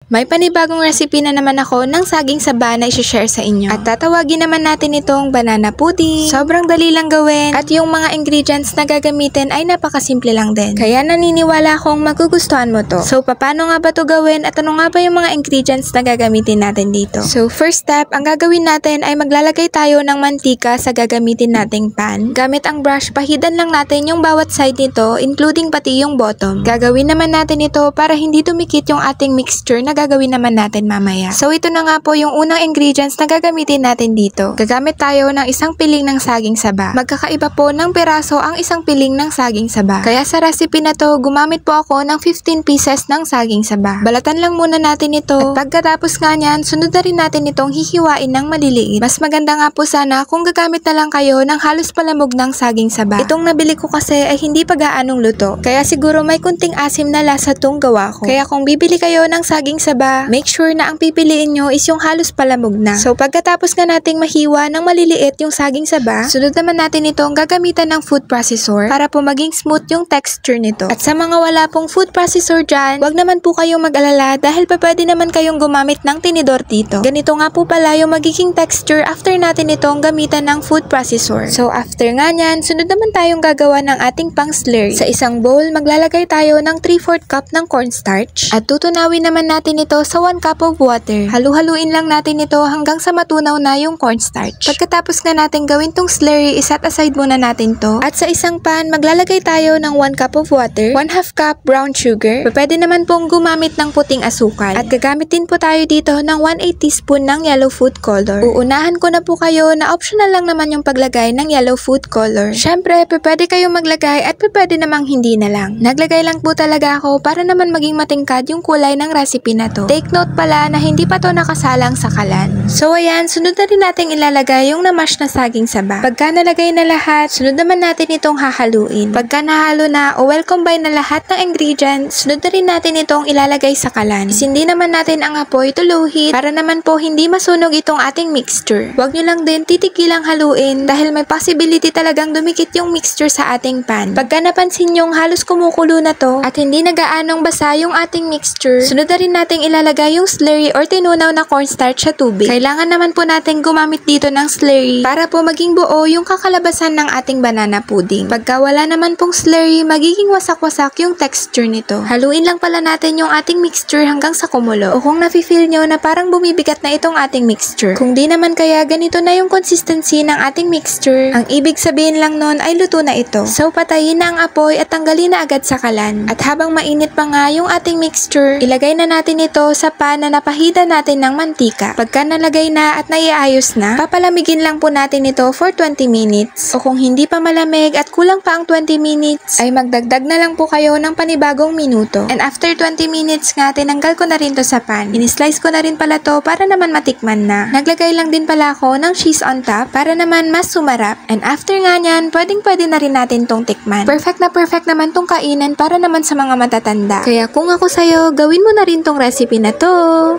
May panibagong recipe na naman ako ng saging saba na i-share sa inyo. At tatawagin naman natin itong banana pudding. Sobrang dali lang gawin at yung mga ingredients na gagamitin ay napakasimple lang din. Kaya naniniwala akong magugustuhan mo to. So paano nga ba to gawin at ano nga ba yung mga ingredients na gagamitin natin dito? So first step, ang gagawin natin ay maglalagay tayo ng mantika sa gagamitin nating pan. Gamit ang brush, pahidan lang natin yung bawat side nito, including pati yung bottom. Gagawin naman natin ito para hindi dumikit yung ating mixture na gagawin naman natin mamaya. So ito na nga po yung unang ingredients na gagamitin natin dito. Gagamit tayo ng isang piling ng saging saba. Magkakaiba po ng peraso ang isang piling ng saging saba. Kaya sa recipe na to, gumamit po ako ng 15 pieces ng saging saba. Balatan lang muna natin ito. At pagkatapos nga nyan, sunod na rin natin itong hihiwain ng maliliit. Mas maganda nga po sana kung gagamit na lang kayo ng halos palamog ng saging saba. Itong nabili ko kasi ay hindi pa gaanong luto. Kaya siguro may kunting asim na lasa tong gawa ko. Kaya kung bibili kayo ng saging saba, make sure na ang pipiliin nyo is yung halos palamog na. So pagkatapos nga nating mahiwa ng maliliit yung saging saba, sunod naman natin itong gagamitan ng food processor para po maging smooth yung texture nito. At sa mga wala pong food processor dyan, wag naman po kayong mag-alala dahil pwede naman kayong gumamit ng tinidor dito. Ganito nga po pala yung magiging texture after natin itong gamitan ng food processor. So after nga nyan, sunod naman tayong gagawa ng ating pang slurry. Sa isang bowl, maglalagay tayo ng 3/4 cup ng cornstarch at tutunawin naman natin ito sa 1 cup of water. Halu-haluin lang natin ito hanggang sa matunaw na yung cornstarch. Pagkatapos nga natin gawin tong slurry, iset aside muna natin to. At sa isang pan, maglalagay tayo ng 1 cup of water, 1/2 cup brown sugar. Pwede naman pong gumamit ng puting asukal. At gagamit din po tayo dito ng 1/8 teaspoon ng yellow food color. Uunahan ko na po kayo na optional lang naman yung paglagay ng yellow food color. Syempre, pwede kayong maglagay at pwede namang hindi na lang. Naglagay lang po talaga ako para naman maging matingkad yung kulay ng recipe na to. Take note pala na hindi pa to nakasalang sa kalan. So ayan, sunod na rin natin ilalagay yung namash na saging saba. Pagka nalagay na lahat, sunod naman natin itong hahaluin. Pagka nahalo na o well combine na lahat ng ingredients, sunod na rin natin itong ilalagay sa kalan. Isindi naman natin ang apoy to low heat para naman po hindi masunog itong ating mixture. Huwag nyo lang din titigilang haluin dahil may possibility talagang dumikit yung mixture sa ating pan. Pagka napansin nyong halos kumukulo na to at hindi nagaanong basa yung ating mixture, sunod na rin natin ilalagay yung slurry or tinunaw na cornstarch sa tubig. Kailangan naman po natin gumamit dito ng slurry para po maging buo yung kakalabasan ng ating banana pudding. Pagka wala naman pong slurry, magiging wasak-wasak yung texture nito. Haluin lang pala natin yung ating mixture hanggang sa kumulo. O kung nafe-feel nyo na parang bumibigat na itong ating mixture. Kung di naman kaya ganito na yung consistency ng ating mixture, ang ibig sabihin lang nun ay luto na ito. So patayin na ang apoy at tanggalin na agad sa kalan. At habang mainit pa nga yung ating mixture, ilagay na natin ito sa pan na napahida natin ng mantika. Pagka nalagay na at naiayos na, papalamigin lang po natin ito for 20 minutes. O kung hindi pa malamig at kulang pa ang 20 minutes, ay magdagdag na lang po kayo ng panibagong minuto. And after 20 minutes nga, tinanggal ko na rin to sa pan. In-slice ko na rin pala to para naman matikman na. Naglagay lang din pala ako ng cheese on top para naman mas sumarap. And after nga nyan, pwede na rin natin tong tikman. Perfect naman tong kainan para naman sa mga matatanda. Kaya kung ako sa'yo, gawin mo na rin tong recipe na to.